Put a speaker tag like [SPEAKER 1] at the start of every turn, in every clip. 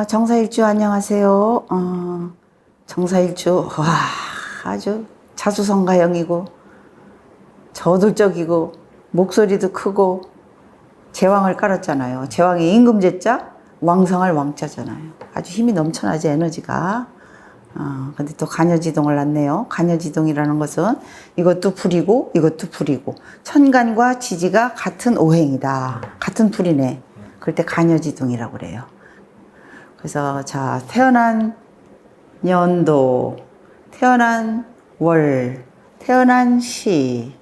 [SPEAKER 1] 정사일주 안녕하세요. 정사일주, 와, 아주 자수성가형이고, 저돌적이고, 목소리도 크고, 제왕을 깔았잖아요. 제왕이 임금제자, 왕성할 왕자잖아요. 아주 힘이 넘쳐나지, 에너지가. 근데 또 간여지동을 낳네요. 간여지동이라는 것은 이것도 불이고, 이것도 불이고, 천간과 지지가 같은 오행이다. 같은 불이네. 그럴 때 간여지동이라고 그래요. 그래서 자, 태어난 연도, 태어난 월, 태어난 시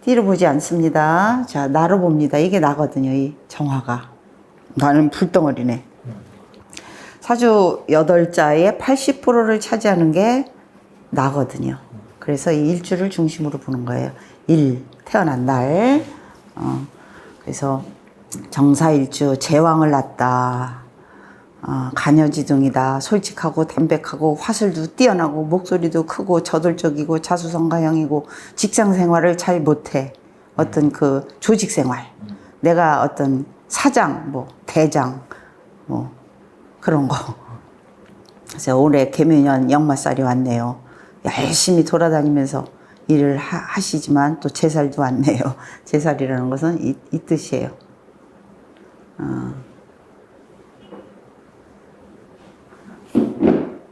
[SPEAKER 1] 띠로 보지 않습니다. 자, 나로 봅니다. 이게 나거든요. 이 정화가. 나는 불덩어리네. 사주 8자의 80%를 차지하는 게 나거든요. 그래서 이 일주를 중심으로 보는 거예요. 태어난 날. 그래서 정사일주, 제왕을 낳았다. 간여지둥이다. 솔직하고 담백하고 화술도 뛰어나고 목소리도 크고 저돌적이고 자수성가형이고 직장생활을 잘 못해. 어떤 그 조직생활. 내가 어떤 사장, 뭐 대장, 뭐 그런 거. 그래서 올해 개묘년 역마살이 왔네요. 열심히 돌아다니면서 일을 하시지만 또 제살도 왔네요. 제살이라는 것은 이 뜻이에요.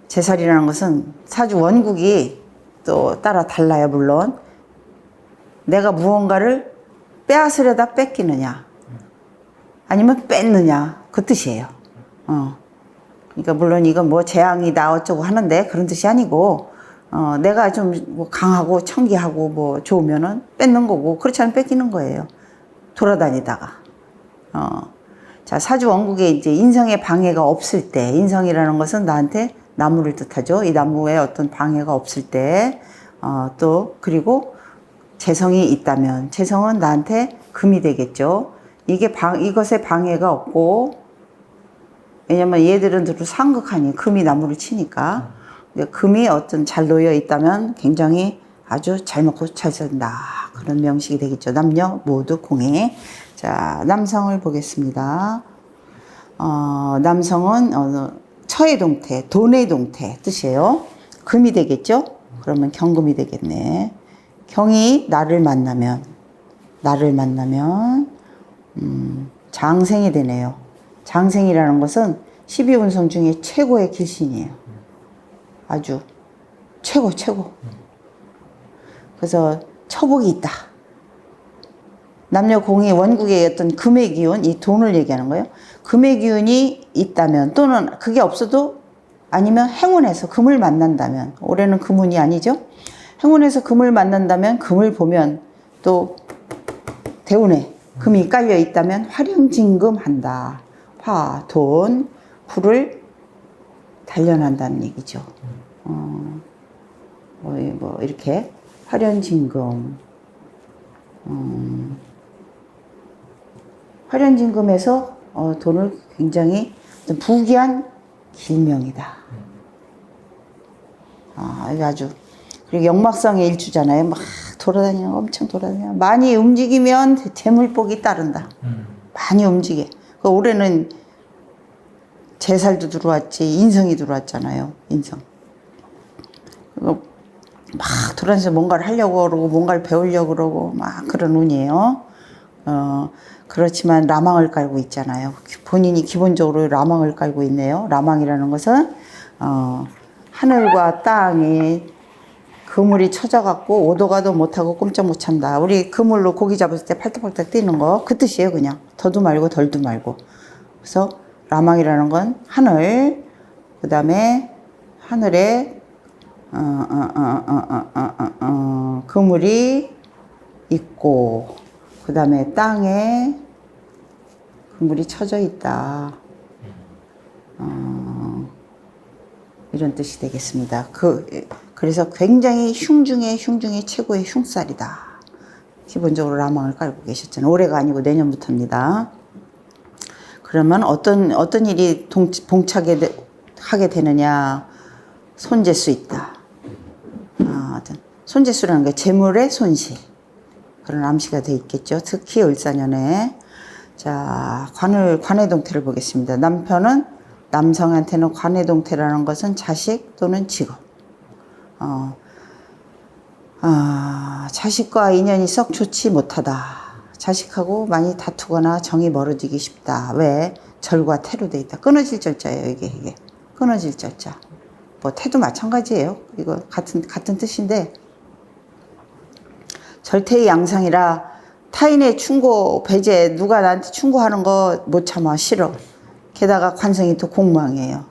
[SPEAKER 1] 제살이라는 것은 사주 원국이 또 따라 달라요. 물론 내가 무언가를 빼앗으려다 뺏기느냐 아니면 뺐느냐 그 뜻이에요. 그러니까 물론 이건 뭐 재앙이다 어쩌고 하는데 그런 뜻이 아니고 내가 좀 뭐 강하고 청기하고 뭐 좋으면은 뺏는 거고 그렇지 않으면 뺏기는 거예요. 돌아다니다가 자, 사주 원국에 이제 인성의 방해가 없을 때, 인성이라는 것은 나한테 나무를 뜻하죠. 이 나무에 어떤 방해가 없을 때, 또, 그리고 재성이 있다면, 재성은 나한테 금이 되겠죠. 이것에 방해가 없고, 왜냐면 얘들은 두루 상극하니, 금이 나무를 치니까, 금이 어떤 잘 놓여 있다면 굉장히 아주 잘 먹고 잘 산다. 그런 명식이 되겠죠. 남녀 모두 공해. 자, 남성을 보겠습니다. 남성은 처의 동태, 돈의 동태 뜻이에요. 금이 되겠죠? 그러면 경금이 되겠네. 경이 나를 만나면 장생이 되네요. 장생이라는 것은 12운성 중에 최고의 길신이에요. 아주 최고. 그래서 처복이 있다. 남녀 공의 원국의 어떤 금의 기운, 이 돈을 얘기하는 거예요. 금의 기운이 있다면 또는 그게 없어도 아니면 행운에서 금을 만난다면 올해는 금운이 아니죠. 행운에서 금을 만난다면 금을 보면 또 대운에 금이 깔려 있다면 화령진금한다. 화, 돈, 불을 단련한다는 얘기죠. 뭐 이렇게 화련진금. 화련진금에서 돈을 굉장히 부귀한 길명이다. 아주 그리고 역막성의 일주잖아요. 막 돌아다니는 엄청 돌아다녀. 많이 움직이면 재물복이 따른다. 많이 움직여. 올해는 제살도 들어왔지 인성이 들어왔잖아요. 인성. 막 돌아다니면서 뭔가를 하려고 그러고 뭔가를 배우려고 그러고 막 그런 운이에요. 그렇지만 라망을 깔고 있잖아요. 본인이 기본적으로 라망을 깔고 있네요. 라망이라는 것은 하늘과 땅이 그물이 쳐져갖고 오도 가도 못하고 꼼짝 못 찬다. 우리 그물로 고기 잡았을 때 팔딱팔딱 뛰는 거 그 뜻이에요. 그냥 더도 말고 덜도 말고. 그래서 라망이라는 건 하늘, 그 다음에 하늘에 그물이 있고 그 다음에 땅에 그물이 쳐져 있다. 이런 뜻이 되겠습니다. 그래서 굉장히 흉중의 최고의 흉살이다. 기본적으로 라망을 깔고 계셨잖아요. 올해가 아니고 내년부터입니다. 그러면 어떤 일이 봉착하게 되느냐? 손재수 있다. 손재수라는 게 재물의 손실. 그런 암시가 돼 있겠죠. 특히 을사년에. 자, 관의 동태를 보겠습니다. 남편은 남성한테는 관해동태라는 것은 자식 또는 직업. 자식과 인연이 썩 좋지 못하다. 자식하고 많이 다투거나 정이 멀어지기 쉽다. 왜? 절과 태로 돼 있다. 끊어질 절자예요, 이게. 끊어질 절자. 뭐 태도 마찬가지예요. 이거 같은 뜻인데, 절태의 양상이라 타인의 충고, 배제, 누가 나한테 충고하는 거 못 참아, 싫어. 게다가 관성이 또 공망이에요.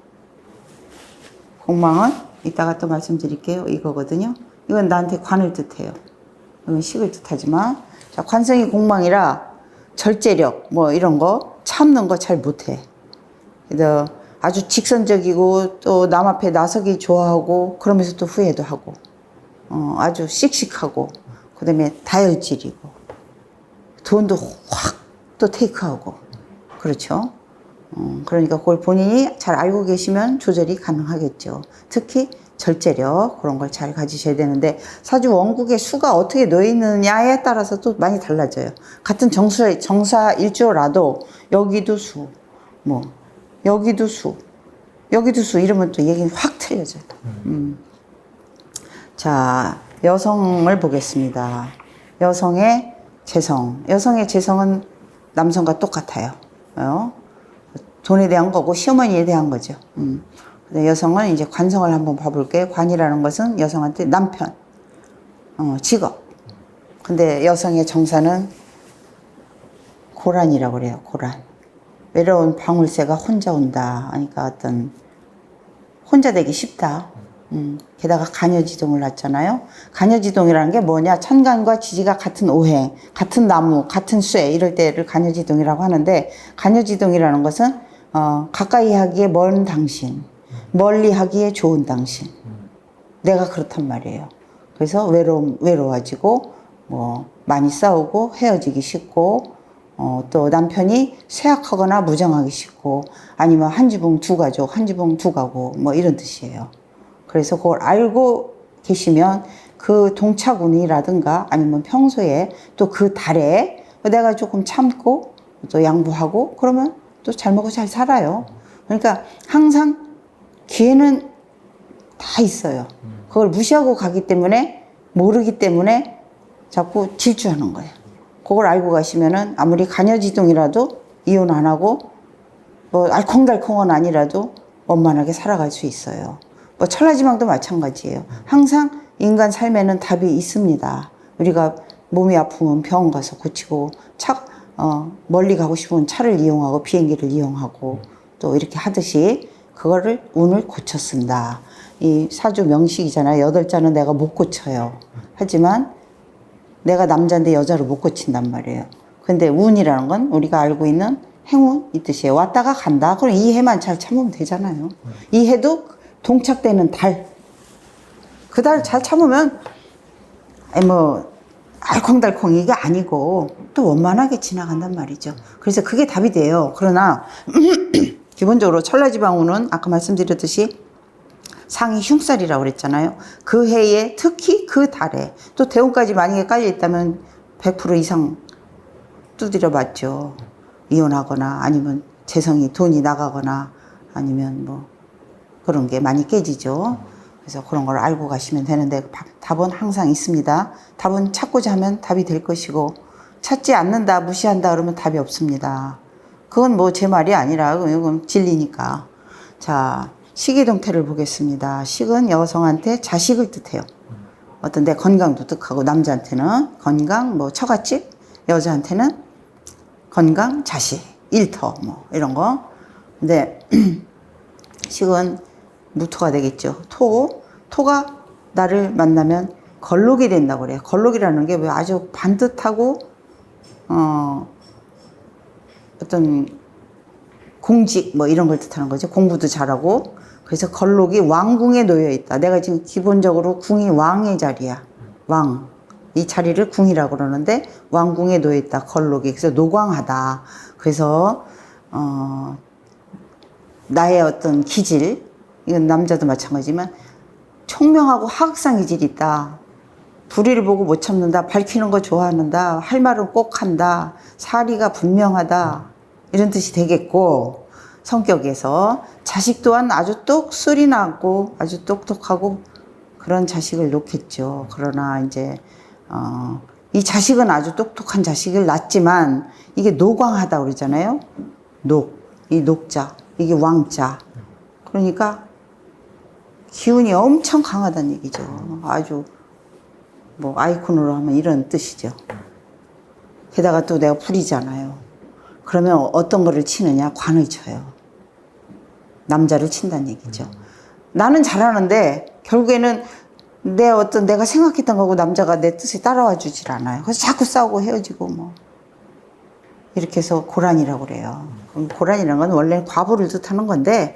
[SPEAKER 1] 공망은 이따가 또 말씀드릴게요. 이거거든요. 이건 나한테 관을 뜻해요. 이건 식을 뜻하지만, 자, 관성이 공망이라 절제력, 뭐 이런 거, 참는 거 잘 못해. 그래서 아주 직선적이고 또 남 앞에 나서기 좋아하고 그러면서 또 후회도 하고, 아주 씩씩하고, 그 다음에 다혈질이고, 돈도 확 또 테이크하고, 그렇죠? 그러니까 그걸 본인이 잘 알고 계시면 조절이 가능하겠죠. 특히 절제력, 그런 걸 잘 가지셔야 되는데, 사주 원국의 수가 어떻게 놓여 있느냐에 따라서 또 많이 달라져요. 같은 정사 일조라도 여기도 수, 뭐 여기도 수, 여기도 수 이러면 또 얘기는 확 틀려져요. 자, 여성을 보겠습니다. 여성의 재성. 여성의 재성은 남성과 똑같아요. 돈에 대한 거고 시어머니에 대한 거죠. 여성은 이제 관성을 한번 봐볼게요. 관이라는 것은 여성한테 남편, 직업. 근데 여성의 정사는 고란이라고 그래요. 고란. 외로운 방울새가 혼자 온다. 그러니까 어떤 혼자 되기 쉽다. 게다가 간여지동을 났잖아요. 간여지동이라는 게 뭐냐? 천간과 지지가 같은 오행, 같은 나무, 같은 쇠 이럴 때를 간여지동이라고 하는데, 간여지동이라는 것은 가까이 하기에 먼 당신, 멀리 하기에 좋은 당신. 내가 그렇단 말이에요. 그래서 외로워지고, 뭐 많이 싸우고 헤어지기 쉽고, 또 남편이 쇠약하거나 무정하기 쉽고, 아니면 한 지붕 두 가족, 한 지붕 두 가구, 뭐 이런 뜻이에요. 그래서 그걸 알고 계시면 그 동차군이라든가 아니면 평소에 또 그 달에 내가 조금 참고 또 양보하고 그러면 또 잘 먹고 잘 살아요. 그러니까 항상 기회는 다 있어요. 그걸 무시하고 가기 때문에, 모르기 때문에 자꾸 질주하는 거예요. 그걸 알고 가시면은 아무리 간여지동이라도 이혼 안 하고 뭐 알콩달콩은 아니라도 원만하게 살아갈 수 있어요. 뭐 천하지망도 마찬가지예요. 항상 인간 삶에는 답이 있습니다. 우리가 몸이 아프면 병원 가서 고치고, 멀리 가고 싶으면 차를 이용하고 비행기를 이용하고 또 이렇게 하듯이 그거를 운을 고쳤습니다. 이 사주 명식이잖아요. 8자는 내가 못 고쳐요. 하지만 내가 남자인데 여자로 못 고친단 말이에요. 근데 운이라는 건 우리가 알고 있는 행운 이 뜻이에요. 왔다가 간다. 그럼 이 해만 잘 참으면 되잖아요. 이 해도 동착되는 달, 그 달 잘 참으면 뭐 알콩달콩 이게 아니고 또 원만하게 지나간단 말이죠. 그래서 그게 답이 돼요. 그러나 기본적으로 천라지방운은 아까 말씀드렸듯이 상이 흉살이라고 그랬잖아요. 그 해에 특히 그 달에 또 대운까지 만약에 깔려 있다면 100% 이상 두드려 맞죠. 이혼하거나 아니면 재성이 돈이 나가거나 아니면 뭐 그런 게 많이 깨지죠. 그래서 그런 걸 알고 가시면 되는데, 답은 항상 있습니다. 답은 찾고자 하면 답이 될 것이고, 찾지 않는다, 무시한다 그러면 답이 없습니다. 그건 뭐 제 말이 아니라 그건 진리니까. 자, 식이동태를 보겠습니다. 식은 여성한테 자식을 뜻해요. 어떤 데 건강도 뜻하고, 남자한테는 건강, 뭐 처갓집, 여자한테는 건강, 자식, 일터, 뭐 이런 거. 근데 식은 무토가 되겠죠. 토가 나를 만나면 걸록이 된다고 그래요. 걸록이라는 게 왜 아주 반듯하고 어떤 공직 뭐 이런 걸 뜻하는 거죠. 공부도 잘하고. 그래서 걸록이 왕궁에 놓여 있다. 내가 지금 기본적으로 궁이 왕의 자리야. 왕. 이 자리를 궁이라고 그러는데 왕궁에 놓여 있다. 걸록이. 그래서 노광하다. 그래서 나의 어떤 기질, 이건 남자도 마찬가지지만 총명하고 하극상 기질이 있다. 불의를 보고 못 참는다. 밝히는 거 좋아한다. 할 말은 꼭 한다. 사리가 분명하다. 이런 뜻이 되겠고, 성격에서. 자식 또한 아주 똑소리 나고 아주 똑똑하고 그런 자식을 놓겠죠. 그러나 이제 이 자식은 아주 똑똑한 자식을 낳지만 이게 노광하다 그러잖아요. 이 녹자, 이게 왕자. 그러니까 기운이 엄청 강하다는 얘기죠. 아주 뭐 아이콘으로 하면 이런 뜻이죠. 게다가 또 내가 불이잖아요. 그러면 어떤 거를 치느냐? 관을 쳐요. 남자를 친다는 얘기죠. 나는 잘하는데 결국에는 내가 생각했던 거고 남자가 내 뜻에 따라와 주질 않아요. 그래서 자꾸 싸우고 헤어지고 뭐 이렇게 해서 고란이라고 그래요. 고란이라는 건 원래 과부를 뜻하는 건데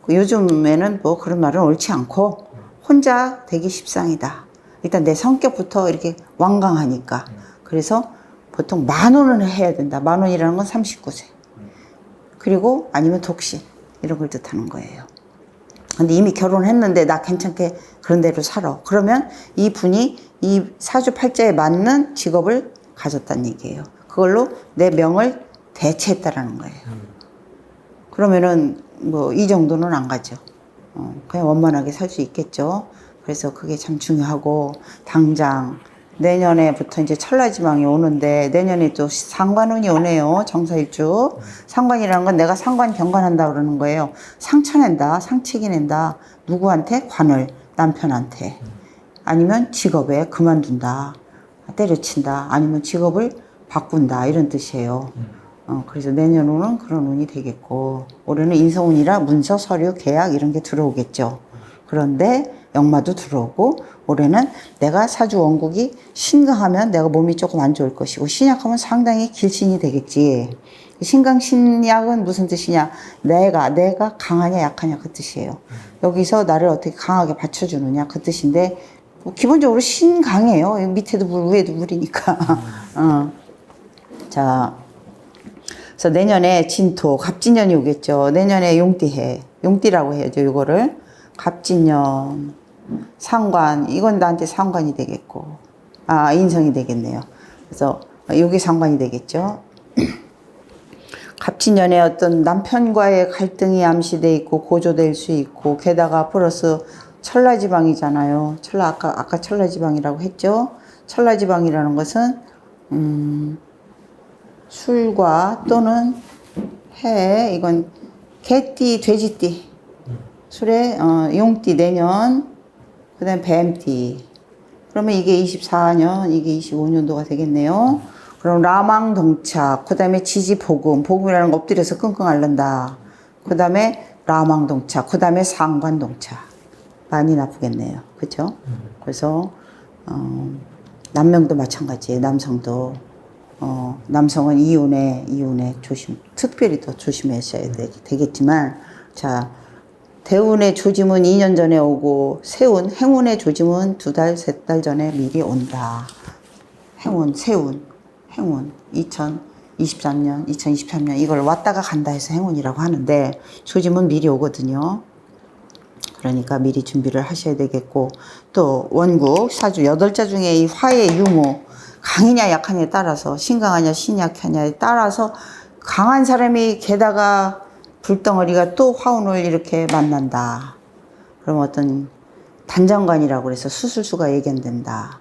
[SPEAKER 1] 요즘에는 뭐 그런 말은 옳지 않고 혼자 되기 십상이다. 일단 내 성격부터 이렇게 완강하니까. 그래서 보통 만원은 해야 된다. 만원이라는 건 39세. 그리고 아니면 독신. 이런 걸 뜻하는 거예요. 근데 이미 결혼했는데 나 괜찮게 그런 대로 살아. 그러면 이 분이 이 사주팔자에 맞는 직업을 가졌다는 얘기예요. 그걸로 내 명을 대체했다라는 거예요. 그러면은 뭐 이 정도는 안 가죠. 그냥 원만하게 살 수 있겠죠. 그래서 그게 참 중요하고 당장 내년에부터 이제 천라지방이 오는데 내년에 또 상관운이 오네요. 정사일주. 상관이라는 건 내가 상관 경관한다 그러는 거예요. 상처 낸다, 상책이 낸다. 누구한테? 관을, 남편한테. 아니면 직업에 그만둔다, 때려친다. 아니면 직업을 바꾼다. 이런 뜻이에요. 그래서 내년에는 그런 운이 되겠고 올해는 인성운이라 문서, 서류, 계약 이런 게 들어오겠죠. 그런데 역마도 들어오고 올해는 내가 사주 원국이 신강하면 내가 몸이 조금 안 좋을 것이고 신약하면 상당히 길신이 되겠지. 신강 신약은 무슨 뜻이냐? 내가 강하냐 약하냐 그 뜻이에요. 여기서 나를 어떻게 강하게 받쳐주느냐 그 뜻인데 뭐 기본적으로 신강해요. 밑에도 물 위에도 물이니까. 자, 그래서 내년에 진토 갑진년이 오겠죠. 내년에 용띠해. 용띠라고 해야죠. 이거를 갑진년 상관, 이건 나한테 상관이 되겠고, 인성이 되겠네요. 그래서 이게 상관이 되겠죠. 갑진년에 어떤 남편과의 갈등이 암시돼 있고 고조될 수 있고, 게다가 플러스 천라지방이잖아요. 아까 천라지방이라고 했죠. 천라지방이라는 것은 술과 또는 해, 이건 개띠, 돼지띠, 술에 용띠 내년, 그 다음에 뱀띠. 그러면 이게 24년, 이게 25년도가 되겠네요. 그럼 라망동착, 그 다음에 지지복음, 복음이라는 거 엎드려서 끙끙 앓는다. 그 다음에 라망동착, 그 다음에 상관동착. 많이 나쁘겠네요. 그쵸? 그래서, 남명도 마찬가지예요. 남성도. 남성은 이혼에 특별히 더 조심하셔야 되겠지만, 자, 대운의 조짐은 2년 전에 오고, 행운의 조짐은 2달, 3달 전에 미리 온다. 행운, 2023년, 이걸 왔다가 간다 해서 행운이라고 하는데, 조짐은 미리 오거든요. 그러니까 미리 준비를 하셔야 되겠고, 또 원국, 사주 8자 중에 이 화의 유무, 강이냐 약하냐에 따라서, 신강하냐 신약하냐에 따라서 강한 사람이 게다가 불덩어리가 또 화운을 이렇게 만난다. 그럼 어떤 단정관이라고 그래서 수술수가 예견된다.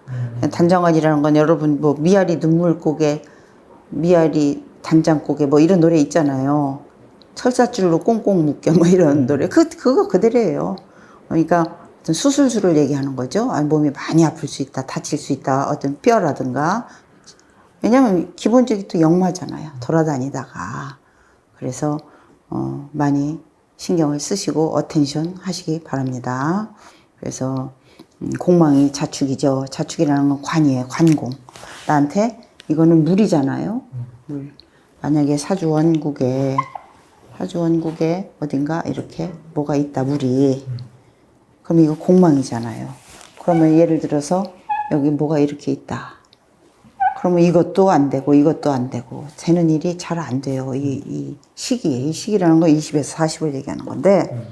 [SPEAKER 1] 단정관이라는 건 여러분 뭐 미아리 눈물고개, 미아리 단장고개 뭐 이런 노래 있잖아요. 철사줄로 꽁꽁 묶여 뭐 이런 노래. 그거 그대로예요. 그러니까 어떤 수술수를 얘기하는 거죠. 몸이 많이 아플 수 있다, 다칠 수 있다, 어떤 뼈라든가. 왜냐면 기본적이 또 역마잖아요. 돌아다니다가. 그래서 많이 신경을 쓰시고 어텐션 하시기 바랍니다. 그래서 공망이 자축이죠. 자축이라는 건 관이에요. 관공. 나한테 이거는 물이잖아요. 물. 만약에 사주 원국에 어딘가 이렇게 뭐가 있다, 물이. 그럼 이거 공망이잖아요. 그러면 예를 들어서 여기 뭐가 이렇게 있다. 그러면 이것도 안 되고 되는 일이 잘 안 돼요. 이 시기라는 건 20에서 40을 얘기하는 건데,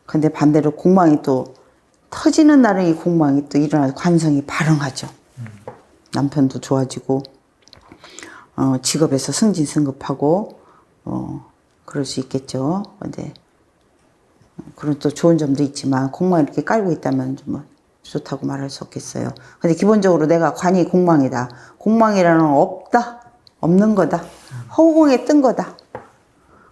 [SPEAKER 1] 근데 반대로 공망이 또 터지는 날은 이 공망이 또 일어나서 관성이 발흥하죠. 남편도 좋아지고, 직업에서 승진 승급하고 그럴 수 있겠죠. 근데 그런 또 좋은 점도 있지만 공망 이렇게 깔고 있다면 좀 뭐 좋다고 말할 수 없겠어요. 근데 기본적으로 내가 관이 공망이다. 공망이라는 건 없다. 없는 거다. 허공에 뜬 거다.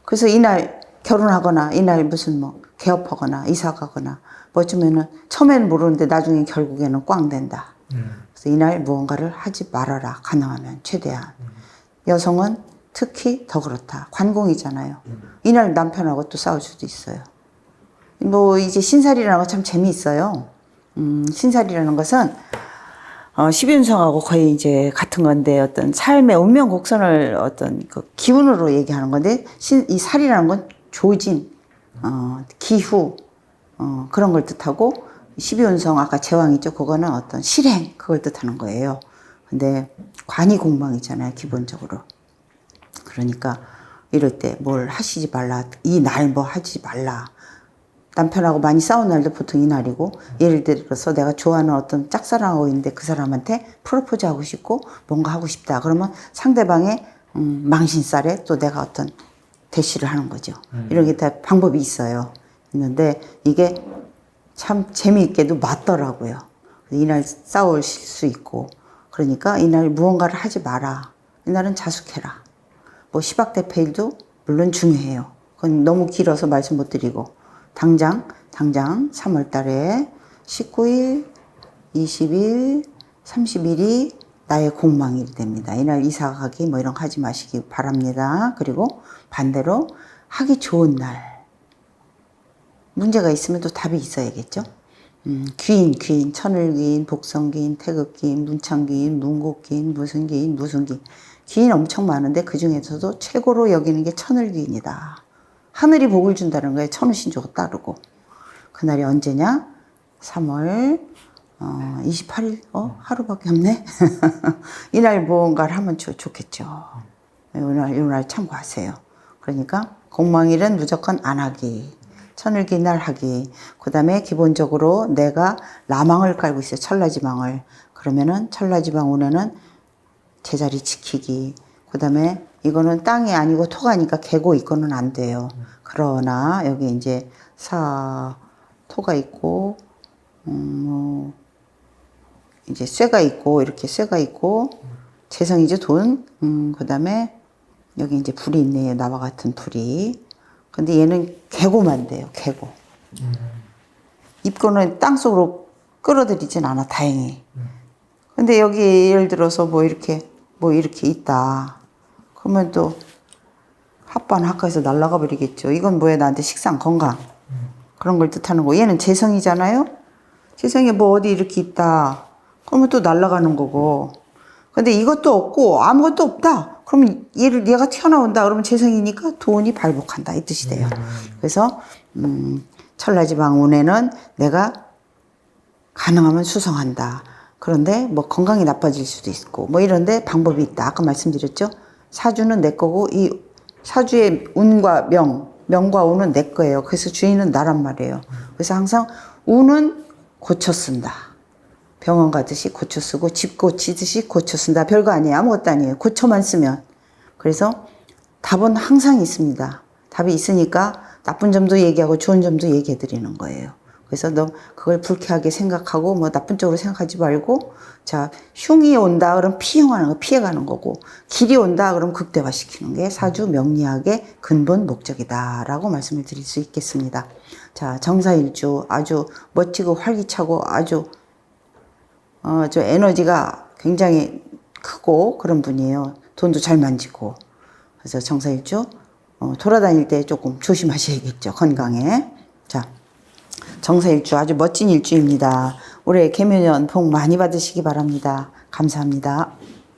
[SPEAKER 1] 그래서 이날 결혼하거나 이날 무슨 뭐 개업하거나 이사 가거나 뭐 어쩌면은 처음에는 모르는데 나중에 결국에는 꽝 된다. 그래서 이날 무언가를 하지 말아라. 가능하면 최대한. 여성은 특히 더 그렇다. 관공이잖아요. 이날 남편하고 또 싸울 수도 있어요. 뭐 이제 신살이라는 거 참 재미있어요. 신살이라는 것은 12운성하고 거의 이제 같은 건데 어떤 삶의 운명 곡선을 어떤 그 기운으로 얘기하는 건데 이 살이라는 건 조진, 기후 그런 걸 뜻하고 12운성 아까 제왕이죠. 그거는 어떤 실행 그걸 뜻하는 거예요. 근데 관이 공망이잖아요. 기본적으로. 그러니까 이럴 때 뭘 하시지 말라. 이 날 뭐 하지 말라. 남편하고 많이 싸운 날도 보통 이날이고 예를 들어서 내가 좋아하는 어떤 짝사랑하고 있는데 그 사람한테 프로포즈 하고 싶고 뭔가 하고 싶다. 그러면 상대방의 망신살에 또 내가 어떤 대시를 하는 거죠. 이런 게 다 방법이 있어요. 있는데 이게 참 재미있게도 맞더라고요. 이날 싸울 수 있고 그러니까 이날 무언가를 하지 마라. 이날은 자숙해라. 뭐 시박대패일도 물론 중요해요. 그건 너무 길어서 말씀 못 드리고 당장 3월 달에 19일, 20일, 30일이 나의 공망일이 됩니다. 이날 이사 가기 뭐 이런 거 하지 마시기 바랍니다. 그리고 반대로 하기 좋은 날. 문제가 있으면 또 답이 있어야겠죠. 귀인, 천을귀인, 복성귀인, 태극귀인, 문창귀인, 문곡귀인, 무슨 귀인. 귀인 엄청 많은데 그 중에서도 최고로 여기는 게 천을귀인이다. 하늘이 복을 준다는 거예요. 천우신조가 따르고. 그날이 언제냐? 3월 28일? 하루밖에 없네? 이날 무언가를 하면 좋겠죠. 이날 참고하세요. 그러니까 공망일은 무조건 안 하기. 천을기 날 하기. 그 다음에 기본적으로 내가 라망을 깔고 있어요. 천라지망을. 그러면은 천라지망 운에는 제자리 지키기. 그 다음에 이거는 땅이 아니고 토가니까 개고 있고는 안 돼요. 그러나 여기 이제 토가 있고 이제 쇠가 있고 이렇게 쇠가 있고 재성이죠 돈. 그 다음에 여기 이제 불이 있네요. 나와 같은 불이. 근데 얘는 개고만 돼요. 개고. 입고는 땅 속으로 끌어들이진 않아. 다행히. 근데 여기 예를 들어서 뭐 이렇게 있다. 그러면 또 합반학과에서 날아가 버리겠죠. 이건 뭐야 나한테 식상 건강 그런 걸 뜻하는 거. 얘는 재성이잖아요. 재성이 뭐 어디 이렇게 있다. 그러면 또 날아가는 거고. 근데 이것도 없고 아무것도 없다. 그러면 얘가 튀어나온다. 그러면 재성이니까 돈이 발복한다 이 뜻이 돼요. 그래서 천라지방 운에는 내가 가능하면 수성한다. 그런데 뭐 건강이 나빠질 수도 있고 뭐 이런데 방법이 있다. 아까 말씀드렸죠. 사주는 내 거고 이 사주의 운과 명과 운은 내 거예요. 그래서 주인은 나란 말이에요. 그래서 항상 운은 고쳐 쓴다. 병원 가듯이 고쳐 쓰고 집 고치듯이 고쳐 쓴다. 별거 아니에요. 아무것도 아니에요. 고쳐만 쓰면. 그래서 답은 항상 있습니다. 답이 있으니까 나쁜 점도 얘기하고 좋은 점도 얘기해 드리는 거예요. 그래서 너 그걸 불쾌하게 생각하고 뭐 나쁜 쪽으로 생각하지 말고 자 흉이 온다 그러면 피해가는 거 피해가는 거고 길이 온다 그러면 극대화시키는 게 사주 명리학의 근본 목적이다라고 말씀을 드릴 수 있겠습니다. 자 정사일주 아주 멋지고 활기차고 아주 저 에너지가 굉장히 크고 그런 분이에요. 돈도 잘 만지고 그래서 정사일주 돌아다닐 때 조금 조심하셔야겠죠. 건강에. 자. 정사일주 아주 멋진 일주입니다. 올해 개묘년 복 많이 받으시기 바랍니다. 감사합니다.